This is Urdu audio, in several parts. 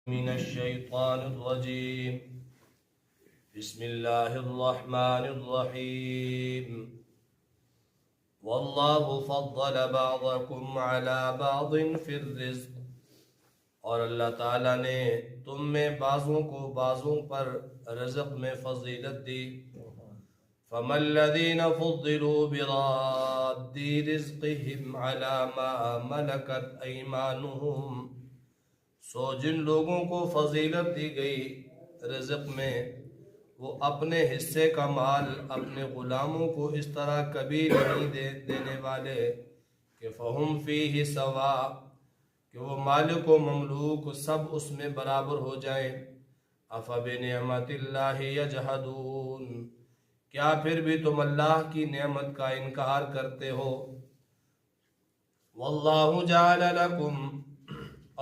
من الشيطان الرجيم. بسم الله الرحمن الرحيم. والله فضل بعضكم على بعض في الرزق. اور اللہ تعالیٰ نے تم میں بعضوں کو بعضوں پر رزق میں فضیلت دی. فَمَا الَّذِينَ فُضِّلُوا بِرَادِّ رِزْقِهِمْ عَلَى مَا مَلَكَتْ أَيْمَانُهُمْ. سو جن لوگوں کو فضیلت دی گئی رزق میں، وہ اپنے حصے کا مال اپنے غلاموں کو اس طرح کبھی نہیں دینے والے کہ فہم فیہ سوا، کہ وہ مالک و مملوک سب اس میں برابر ہو جائیں. افبنعمت اللہ یجحدون. کیا پھر بھی تم اللہ کی نعمت کا انکار کرتے ہو. واللہ جعل لکم،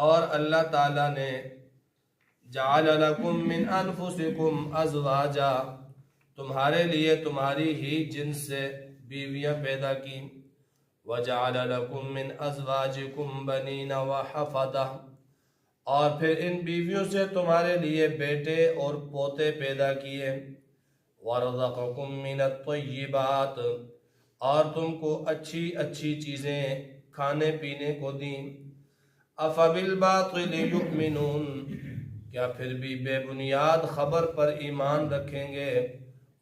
اور اللہ تعالیٰ نے جعل لکم من انفسکم ازواجا، تمہارے لیے تمہاری ہی جنس سے بیویاں پیدا کی. وجعل لکم من ازواجکم بنین وحفدہ، اور پھر ان بیویوں سے تمہارے لیے بیٹے اور پوتے پیدا کیے. ورزقکم من الطیبات، اور تم کو اچھی اچھی چیزیں کھانے پینے کو دیں. افبالباطل یؤمنون، کیا پھر بھی بے بنیاد خبر پر ایمان رکھیں گے.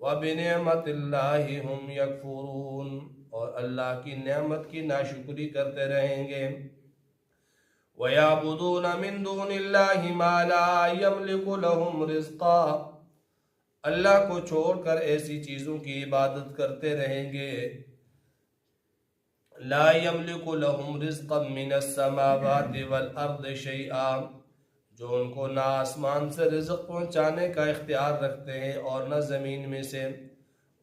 وبنعمت اللہ ہم یکفرون، اور اللہ کی نعمت کی ناشکری کرتے رہیں گے. وَيَعْبُدُونَ مِن دُونِ اللَّهِ مَا لَا يَمْلِكُ لَهُمْ رِزْقًا، اللہ کو چھوڑ کر ایسی چیزوں کی عبادت کرتے رہیں گے لا یملک لہم رزقا من السماوات والارض شیئا، جو ان کو نہ آسمان سے رزق پہنچانے کا اختیار رکھتے ہیں اور نہ زمین میں سے.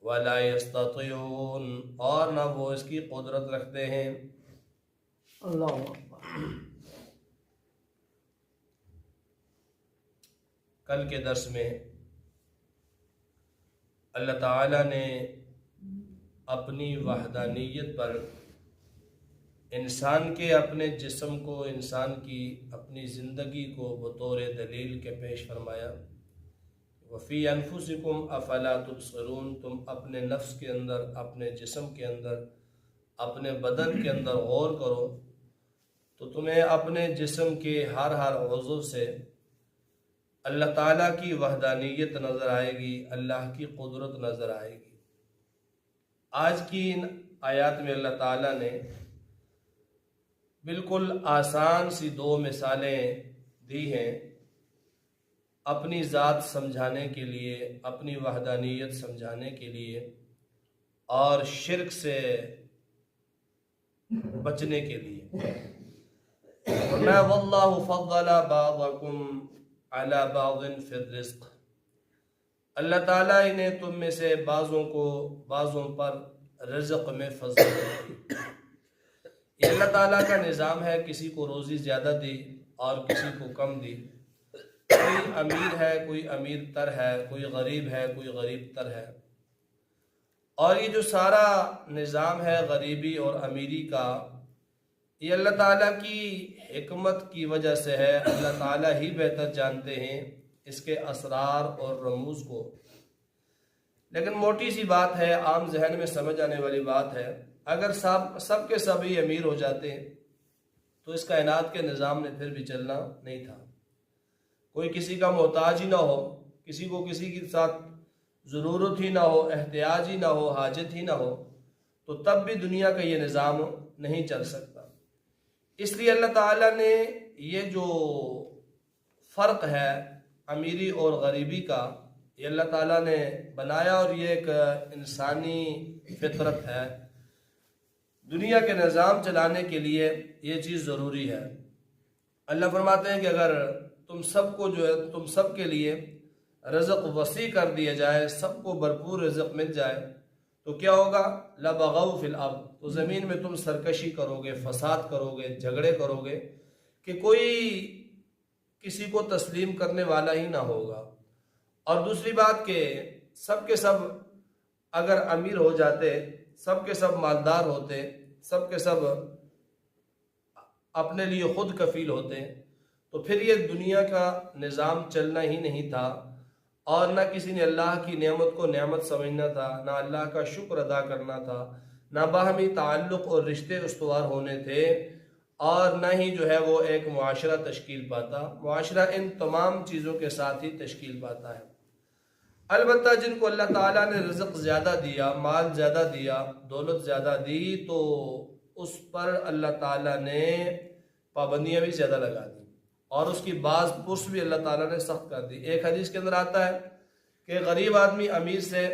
ولا یستطیعون، اور نہ وہ اس کی قدرت رکھتے ہیں. اللہ اکبر. کل کے درس میں اللہ تعالیٰ نے اپنی وحدانیت پر انسان کے اپنے جسم کو، انسان کی اپنی زندگی کو بطور دلیل کے پیش فرمایا. وفی انفسکم افلا تبصرون، تم اپنے نفس کے اندر، اپنے جسم کے اندر، اپنے بدن کے اندر غور کرو تو تمہیں اپنے جسم کے ہر عضو سے اللہ تعالیٰ کی وحدانیت نظر آئے گی، اللہ کی قدرت نظر آئے گی. آج کی ان آیات میں اللہ تعالیٰ نے بالکل آسان سی دو مثالیں دی ہیں اپنی ذات سمجھانے کے لیے، اپنی وحدانیت سمجھانے کے لیے، اور شرک سے بچنے کے لیے. فرمایا واللہ فضل بعضکم علی بعض فی الرزق، اللہ تعالیٰ نے تم میں سے بعضوں کو بعضوں پر رزق میں فضیلت دی. یہ اللہ تعالیٰ کا نظام ہے، کسی کو روزی زیادہ دی اور کسی کو کم دی. کوئی امیر ہے، کوئی امیر تر ہے، کوئی غریب ہے، کوئی غریب تر ہے. اور یہ جو سارا نظام ہے غریبی اور امیری کا، یہ اللہ تعالیٰ کی حکمت کی وجہ سے ہے. اللہ تعالیٰ ہی بہتر جانتے ہیں اس کے اسرار اور رموز کو. لیکن موٹی سی بات ہے، عام ذہن میں سمجھ آنے والی بات ہے، اگر سب کے سب ہی امیر ہو جاتے تو اس کائنات کے نظام نے پھر بھی چلنا نہیں تھا. کوئی کسی کا محتاج ہی نہ ہو، کسی کو کسی کے ساتھ ضرورت ہی نہ ہو، احتیاج ہی نہ ہو، حاجت ہی نہ ہو، تو تب بھی دنیا کا یہ نظام نہیں چل سکتا. اس لیے اللہ تعالیٰ نے یہ جو فرق ہے امیری اور غریبی کا، یہ اللہ تعالیٰ نے بنایا، اور یہ ایک انسانی فطرت ہے. دنیا کے نظام چلانے کے لیے یہ چیز ضروری ہے. اللہ فرماتے ہیں کہ اگر تم سب کو جو ہے، تم سب کے لیے رزق وسیع کر دیا جائے، سب کو بھرپور رزق مل جائے تو کیا ہوگا؟ لَبَغَوْا فِي الْأَرْضِ، تو زمین میں تم سرکشی کرو گے، فساد کرو گے، جھگڑے کرو گے کہ کوئی کسی کو تسلیم کرنے والا ہی نہ ہوگا. اور دوسری بات کہ سب کے سب اگر امیر ہو جاتے، سب کے سب مالدار ہوتے، سب کے سب اپنے لیے خود کفیل ہوتے، تو پھر یہ دنیا کا نظام چلنا ہی نہیں تھا، اور نہ کسی نے اللہ کی نعمت کو نعمت سمجھنا تھا، نہ اللہ کا شکر ادا کرنا تھا، نہ باہمی تعلق اور رشتے استوار ہونے تھے، اور نہ ہی جو ہے وہ ایک معاشرہ تشکیل پاتا۔ معاشرہ ان تمام چیزوں کے ساتھ ہی تشکیل پاتا ہے۔ البتہ جن کو اللہ تعالیٰ نے رزق زیادہ دیا، مال زیادہ دیا، دولت زیادہ دی، تو اس پر اللہ تعالیٰ نے پابندیاں بھی زیادہ لگا دی، اور اس کی بعض پرس بھی اللہ تعالیٰ نے سخت کر دی۔ ایک حدیث کے اندر آتا ہے کہ غریب آدمی امیر سے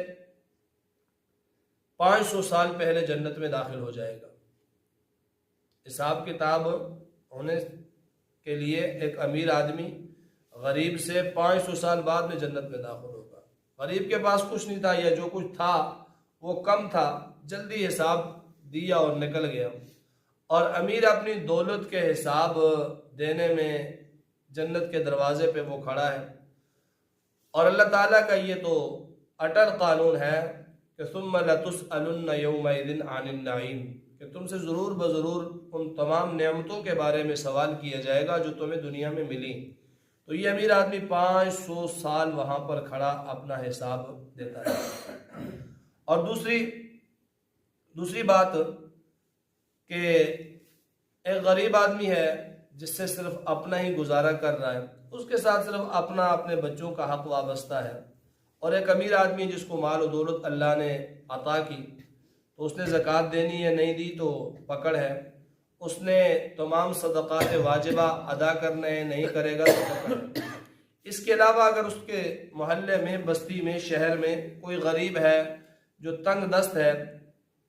500 سال پہلے جنت میں داخل ہو جائے گا۔ حساب کتاب ہونے کے لیے ایک امیر آدمی غریب سے 500 سال بعد میں جنت میں داخل ہوگا۔ غریب کے پاس کچھ نہیں تھا، یا جو کچھ تھا وہ کم تھا، جلدی حساب دیا اور نکل گیا، اور امیر اپنی دولت کے حساب دینے میں جنت کے دروازے پہ وہ کھڑا ہے۔ اور اللہ تعالیٰ کا یہ تو اٹل قانون ہے کہ ثم لتسألن یومئذ عن النعیم، کہ تم سے ضرور بضرور ان تمام نعمتوں کے بارے میں سوال کیا جائے گا جو تمہیں دنیا میں ملی۔ تو یہ امیر آدمی 500 سال وہاں پر کھڑا اپنا حساب دیتا ہے۔ اور دوسری بات کہ ایک غریب آدمی ہے جس سے صرف اپنا ہی گزارا کر رہا ہے، اس کے ساتھ صرف اپنے بچوں کا حق وابستہ ہے، اور ایک امیر آدمی جس کو مال و دولت اللہ نے عطا کی، تو اس نے زکوٰۃ دینی ہے، نہیں دی تو پکڑ ہے، اس نے تمام صدقات واجبہ ادا کرنے ہیں، نہیں کرے گا تو پکڑ ہے۔ اس کے علاوہ اگر اس کے محلے میں، بستی میں، شہر میں کوئی غریب ہے جو تنگ دست ہے،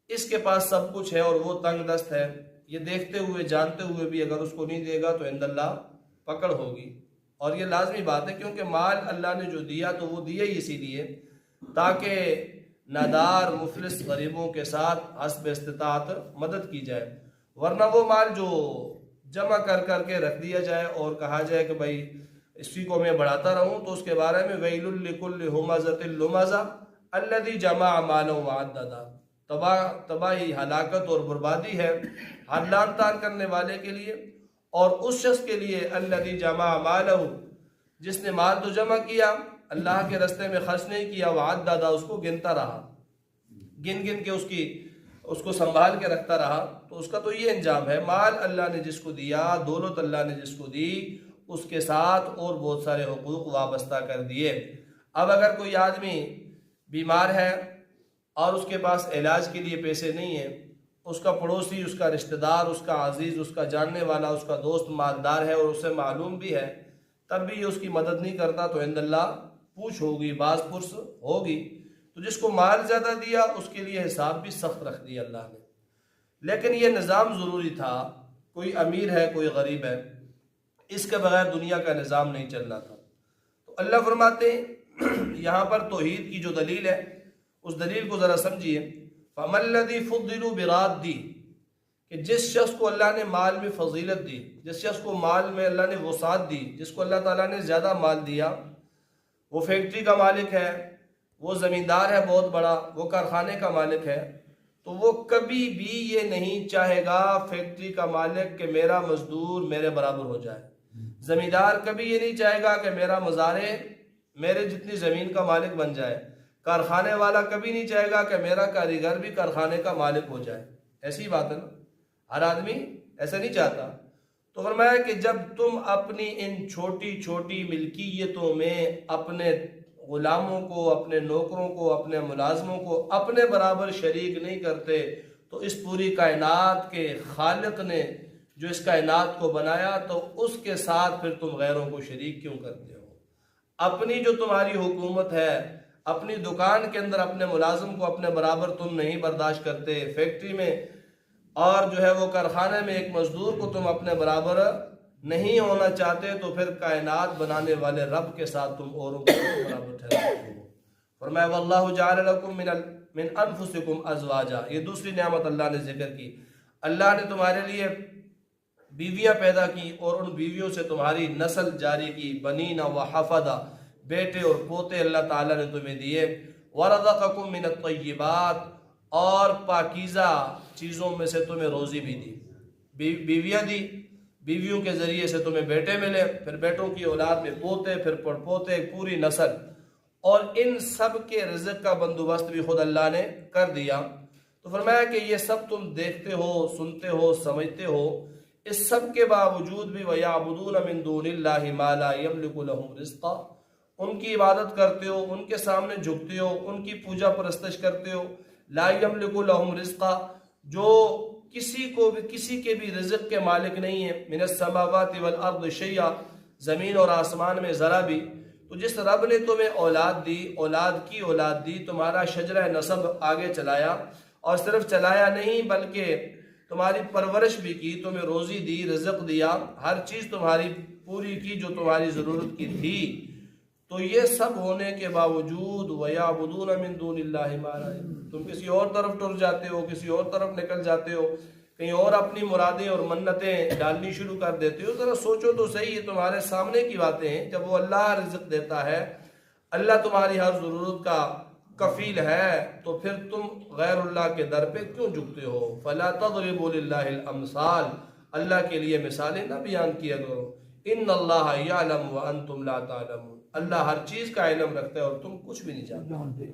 اس کے پاس سب کچھ ہے اور وہ تنگ دست ہے، یہ دیکھتے ہوئے جانتے ہوئے بھی اگر اس کو نہیں دے گا تو عند اللہ پکڑ ہوگی۔ اور یہ لازمی بات ہے، کیونکہ مال اللہ نے جو دیا تو وہ دیا ہی اسی لیے تاکہ نادار مفلس غریبوں کے ساتھ حسب استطاعت مدد کی جائے، ورنہ وہ مال جو جمع کر کے رکھ دیا جائے اور کہا جائے کہ بھائی اسی کو میں بڑھاتا رہوں، تو اس کے بارے میں ویل لکل ہمزۃ لمزہ الذی جمع مالا وعددہ، تباہی، ہلاکت اور بربادی ہے ہر لان تان کرنے والے کے لیے، اور اس شخص کے لیے الذی جمع مالہ، جس نے مال تو جمع کیا، اللہ کے راستے میں خرچ نہیں کیا، وعددہ، اس کو گنتا رہا، گن کے اس کو سنبھال کے رکھتا رہا، تو اس کا تو یہ انجام ہے۔ مال اللہ نے جس کو دیا، دولت اللہ نے جس کو دی، اس کے ساتھ اور بہت سارے حقوق وابستہ کر دیے۔ اب اگر کوئی آدمی بیمار ہے اور اس کے پاس علاج کے لیے پیسے نہیں ہیں، اس کا پڑوسی، اس کا رشتہ دار، اس کا عزیز، اس کا جاننے والا، اس کا دوست مالدار ہے اور اسے معلوم بھی ہے، تب بھی یہ اس کی مدد نہیں کرتا، تو عند اللہ پوچھ ہوگی، باز پرس ہوگی۔ تو جس کو مال زیادہ دیا اس کے لیے حساب بھی سخت رکھ دیا اللہ نے، لیکن یہ نظام ضروری تھا۔ کوئی امیر ہے، کوئی غریب ہے، اس کے بغیر دنیا کا نظام نہیں چلنا تھا۔ تو اللہ فرماتے ہیں یہاں پر توحید کی جو دلیل ہے، اس دلیل کو ذرا سمجھیے۔ فَمَا الَّذِي فُضِّلُوا بِرَادِّ، کہ جس شخص کو اللہ نے مال میں فضیلت دی، جس شخص کو مال میں اللہ نے وسعت دی، جس کو اللہ تعالیٰ نے زیادہ مال دیا، وہ فیکٹری کا مالک ہے، وہ زمیندار ہے بہت بڑا، وہ کارخانے کا مالک ہے، تو وہ کبھی بھی یہ نہیں چاہے گا فیکٹری کا مالک کہ میرا مزدور میرے برابر ہو جائے، زمیندار کبھی یہ نہیں چاہے گا کہ میرا مزارع میرے جتنی زمین کا مالک بن جائے، کارخانے والا کبھی نہیں چاہے گا کہ میرا کاریگر بھی کارخانے کا مالک ہو جائے۔ ایسی بات ہے نا، ہر آدمی ایسا نہیں چاہتا۔ تو فرمایا کہ جب تم اپنی ان چھوٹی چھوٹی ملکیتوں میں اپنے غلاموں کو، اپنے نوکروں کو، اپنے ملازموں کو اپنے برابر شریک نہیں کرتے، تو اس پوری کائنات کے خالق نے جو اس کائنات کو بنایا، تو اس کے ساتھ پھر تم غیروں کو شریک کیوں کرتے ہو؟ اپنی جو تمہاری حکومت ہے، اپنی دکان کے اندر اپنے ملازم کو اپنے برابر تم نہیں برداشت کرتے، فیکٹری میں اور جو ہے وہ کارخانے میں ایک مزدور کو تم اپنے برابر نہیں ہونا چاہتے، تو پھر کائنات بنانے والے رب کے ساتھ تم اوروں کو برابر ٹھہراتے ہو۔ فرمایا واللہ جعل لکم من انفسکم ازواجا، یہ دوسری نعمت اللہ نے ذکر کی۔ اللہ نے تمہارے لیے بیویاں پیدا کی اور ان بیویوں سے تمہاری نسل جاری کی، بنین و حفدہ، بیٹے اور پوتے اللہ تعالیٰ نے تمہیں دیے۔ ورزقکم من الطیبات، اور پاکیزہ چیزوں میں سے تمہیں روزی بھی دی، بیویاں دی، بیویوں کے ذریعے سے تمہیں بیٹے ملے، پھر بیٹوں کی اولاد میں پوتے، پھر پڑپوتے، ایک پوری نسل، اور ان سب کے رزق کا بندوبست بھی خود اللہ نے کر دیا۔ تو فرمایا کہ یہ سب تم دیکھتے ہو، سنتے ہو، سمجھتے ہو، اس سب کے باوجود بھی وَيَعْبُدُونَ مِن دُونِ اللَّهِ مَا لَا يَمْلِكُ لَهُمْ رِزْقًا، ان کی عبادت کرتے ہو، ان کے سامنے جھکتے ہو، ان کی پوجا پرستش کرتے ہو، لا يَمْلِكُ لَهُمْ رِزْقًا، جو کسی کے بھی رزق کے مالک نہیں ہے، من السماوات والارض شیئا، زمین اور آسمان میں ذرا بھی۔ تو جس رب نے تمہیں اولاد دی، اولاد کی اولاد دی، تمہارا شجرہ نسب آگے چلایا، اور صرف چلایا نہیں بلکہ تمہاری پرورش بھی کی، تمہیں روزی دی، رزق دیا، ہر چیز تمہاری پوری کی جو تمہاری ضرورت کی تھی، تو یہ سب ہونے کے باوجود وَيَعْبُدُونَ مِن دُونِ اللَّهِ مَا لَا يَمْلِكُونَ، تم کسی اور طرف ٹر جاتے ہو، کسی اور طرف نکل جاتے ہو، کہیں اور اپنی مرادیں اور منتیں ڈالنی شروع کر دیتے ہو۔ ذرا سوچو تو صحیح، یہ تمہارے سامنے کی باتیں ہیں۔ جب وہ اللہ رزق دیتا ہے، اللہ تمہاری ہر ضرورت کا کفیل ہے، تو پھر تم غیر اللہ کے در پہ کیوں جھکتے ہو؟ فَلَا تَضْرِبُوا لِلَّهِ الْأَمْثَالَ، اللہ کے لیے مثالیں نہ بیان کیا کرو۔ إِنَّ اللَّهَ يَعْلَمُ وَأَنْتُمْ لَا تَعْلَمُونَ، اللہ ہر چیز کا علم رکھتا ہے اور تم کچھ بھی نہیں جانتے۔